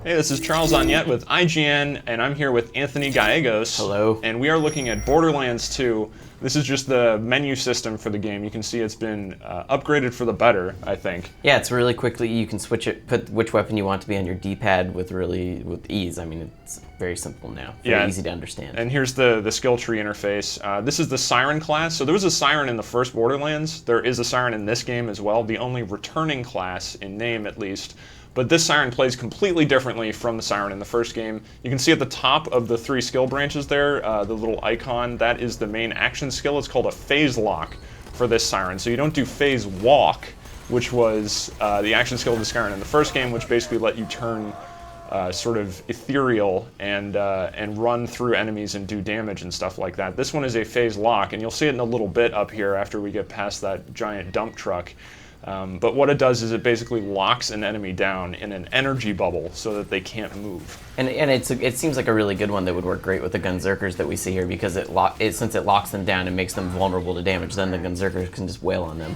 Hey, this is Charles Onyet with IGN, and I'm here with Anthony Gallegos. Hello. And we are looking at Borderlands 2. This is just the menu system for the game. You can see it's been upgraded for the better, I think. Yeah, it's really quickly. You can switch it, put which weapon you want to be on your D-pad with ease. I mean, it's very simple now. Very easy to understand. And here's the Skilltree interface. This is the Siren class. So there was a Siren in the first Borderlands. There is a Siren in this game as well. The only returning class, in name at least. But this Siren plays completely differently from the Siren in the first game. You can see at the top of the 3 skill branches there, the little icon, that is the main action skill. It's called a phase lock for this Siren. So you don't do phase walk, which was the action skill of the Siren in the first game, which basically let you turn sort of ethereal and run through enemies and do damage and stuff like that. This one is a phase lock, and you'll see it in a little bit up here after we get past that giant dump truck. But what it does is it basically locks an enemy down in an energy bubble so that they can't move. And it seems like a really good one that would work great with the Gunzerkers that we see here, because since it locks them down and makes them vulnerable to damage, then the Gunzerkers can just wail on them.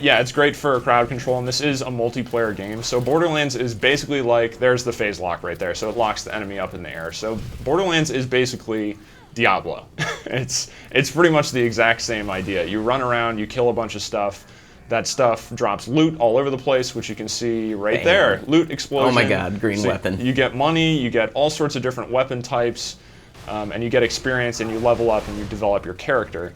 Yeah, it's great for crowd control, and this is a multiplayer game. So Borderlands is basically like, there's the phase lock right there, so it locks the enemy up in the air. So Borderlands is basically Diablo. It's pretty much the exact same idea. You run around, you kill a bunch of stuff. That stuff drops loot all over the place, which you can see right there. Loot explosion. Oh my god, green weapon. You get money, you get all sorts of different weapon types, and you get experience, and you level up, and you develop your character.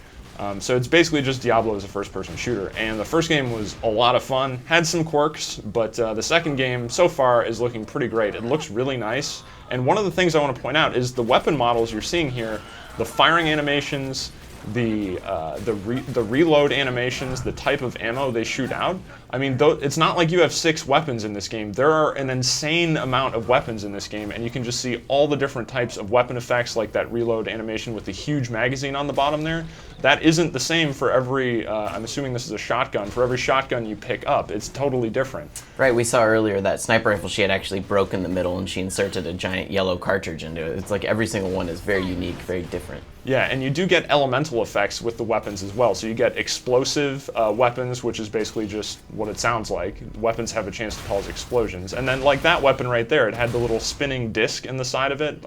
So it's basically just Diablo as a first-person shooter. And the first game was a lot of fun, had some quirks, but the second game so far is looking pretty great. It looks really nice. And one of the things I want to point out is the weapon models you're seeing here, the firing animations, the reload animations, the type of ammo they shoot out. I mean, it's not like you have 6 weapons in this game. There are an insane amount of weapons in this game, and you can just see all the different types of weapon effects, like that reload animation with the huge magazine on the bottom there. That isn't the same for every, I'm assuming this is a shotgun, for every shotgun you pick up. It's totally different. Right, we saw earlier that sniper rifle, she had actually broken the middle and she inserted a giant yellow cartridge into it. It's like every single one is very unique, very different. Yeah, and you do get elemental effects with the weapons as well. So you get explosive weapons, which is basically just what it sounds like. Weapons have a chance to cause explosions. And then like that weapon right there, it had the little spinning disc in the side of it.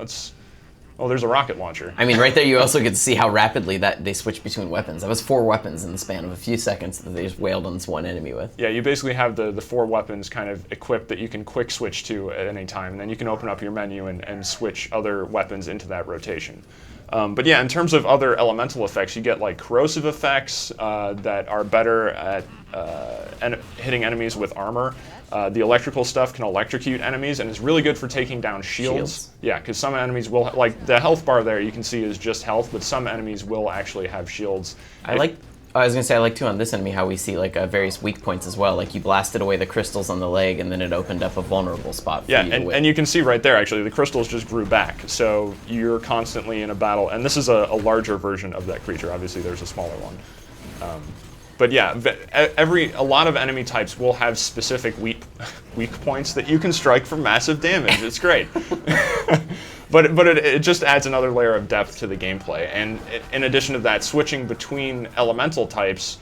Oh, there's a rocket launcher. I mean, right there you also get to see how rapidly that they switch between weapons. That was 4 weapons in the span of a few seconds that they just wailed on this one enemy with. Yeah, you basically have the 4 weapons kind of equipped that you can quick switch to at any time. And then you can open up your menu and switch other weapons into that rotation. But yeah, in terms of other elemental effects, you get like corrosive effects that are better at hitting enemies with armor. The electrical stuff can electrocute enemies and is really good for taking down shields. Yeah, because some enemies will, like the health bar there you can see is just health, but some enemies will actually have shields. I was going to say, I like too on this enemy how we see like various weak points as well. Like you blasted away the crystals on the leg and then it opened up a vulnerable spot for you to and you can see right there actually the crystals just grew back. So you're constantly in a battle, and this is a larger version of that creature. Obviously there's a smaller one. But yeah, a lot of enemy types will have specific weak points that you can strike for massive damage. It's great. But it just adds another layer of depth to the gameplay. And in addition to that, switching between elemental types,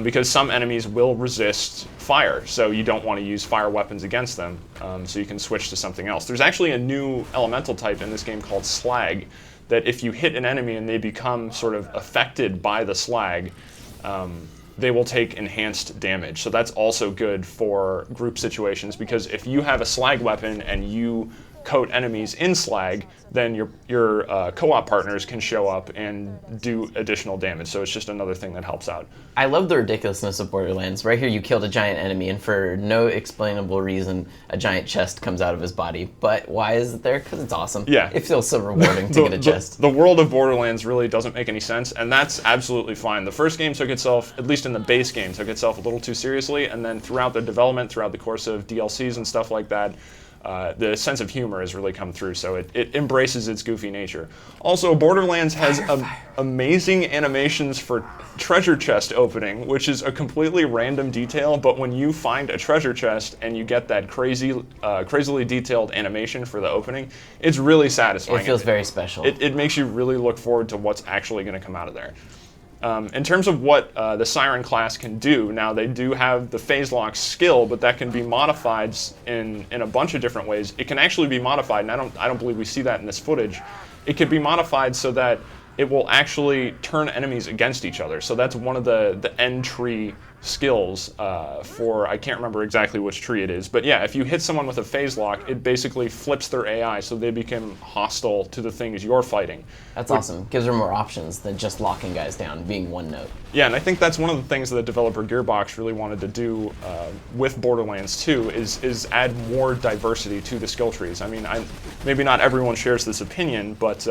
because some enemies will resist fire, so you don't want to use fire weapons against them, so you can switch to something else. There's actually a new elemental type in this game called slag, that if you hit an enemy and they become sort of affected by the slag, they will take enhanced damage. So that's also good for group situations, because if you have a slag weapon and you coat enemies in slag, then your co-op partners can show up and do additional damage. So it's just another thing that helps out. I love the ridiculousness of Borderlands. Right here you killed a giant enemy and for no explainable reason a giant chest comes out of his body. But why is it there? Because it's awesome. Yeah. It feels so rewarding to get a chest. The world of Borderlands really doesn't make any sense, and that's absolutely fine. The first game took itself, at least in the base game, took itself a little too seriously, and then throughout the development, throughout the course of DLCs and stuff like that, the sense of humor has really come through, so it embraces its goofy nature. Also, Borderlands has amazing animations for treasure chest opening, which is a completely random detail, but when you find a treasure chest and you get that crazily detailed animation for the opening, it's really satisfying. It feels very special. It makes you really look forward to what's actually going to come out of there. In terms of what the Siren class can do, now they do have the phase lock skill, but that can be modified in a bunch of different ways. It can actually be modified, and I don't believe we see that in this footage. It could be modified so that it will actually turn enemies against each other. So that's one of the end tree skills for, I can't remember exactly which tree it is, but yeah, if you hit someone with a phase lock, it basically flips their AI so they become hostile to the things you're fighting. That's awesome. Gives her more options than just locking guys down, being one note. Yeah, and I think that's one of the things that developer Gearbox really wanted to do with Borderlands 2 is add more diversity to the skill trees. I mean, maybe not everyone shares this opinion, but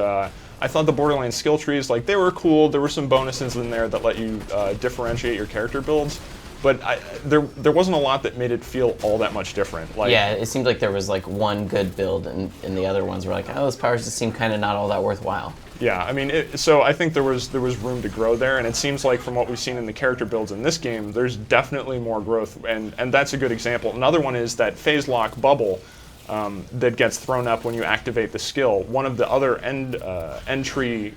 I thought the Borderlands skill trees, like, they were cool. There were some bonuses in there that let you differentiate your character builds, but there wasn't a lot that made it feel all that much different. Like, yeah, it seemed like there was like one good build, and the other ones were like, oh, those powers just seem kind of not all that worthwhile. Yeah, I mean, so I think there was room to grow there, and it seems like from what we've seen in the character builds in this game, there's definitely more growth, and that's a good example. Another one is that phase lock bubble that gets thrown up when you activate the skill. One of the other entry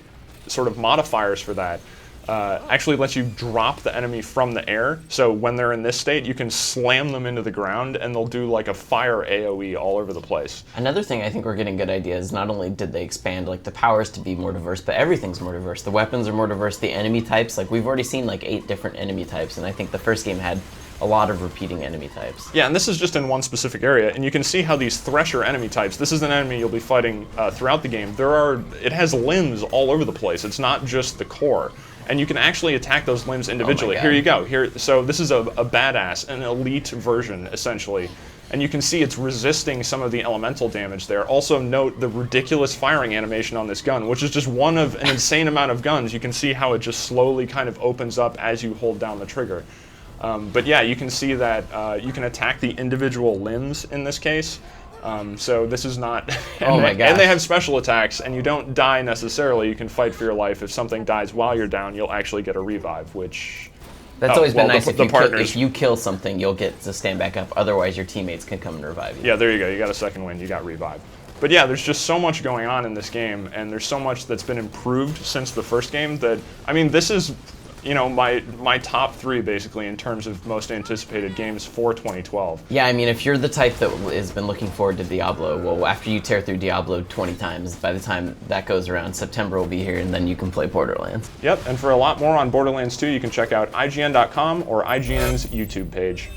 sort of modifiers for that actually lets you drop the enemy from the air. So when they're in this state, you can slam them into the ground and they'll do like a fire AoE all over the place. Another thing I think we're getting good ideas, not only did they expand like the powers to be more diverse, but everything's more diverse. The weapons are more diverse, the enemy types, like we've already seen like 8 different enemy types, and I think the first game had a lot of repeating enemy types. Yeah, and this is just in one specific area, and you can see how these Thresher enemy types, this is an enemy you'll be fighting throughout the game. It has limbs all over the place. It's not just the core. And you can actually attack those limbs individually. Oh, here you go. So this is a badass, an elite version, essentially. And you can see it's resisting some of the elemental damage there. Also note the ridiculous firing animation on this gun, which is just one of an insane amount of guns. You can see how it just slowly kind of opens up as you hold down the trigger. But yeah, you can see that you can attack the individual limbs in this case. So this is not... Oh my gosh. And they have special attacks, and you don't die necessarily. You can fight for your life. If something dies while you're down, you'll actually get a revive, which... That's always been nice. If you kill something, you'll get to stand back up. Otherwise, your teammates can come and revive you. Yeah, there you go. You got a second win. You got revive. But yeah, there's just so much going on in this game, and there's so much that's been improved since the first game that... I mean, this is... You know, my top 3 basically in terms of most anticipated games for 2012. Yeah, I mean, if you're the type that has been looking forward to Diablo, well, after you tear through Diablo 20 times, by the time that goes around, September will be here, and then you can play Borderlands. Yep, and for a lot more on Borderlands 2, you can check out IGN.com or IGN's YouTube page.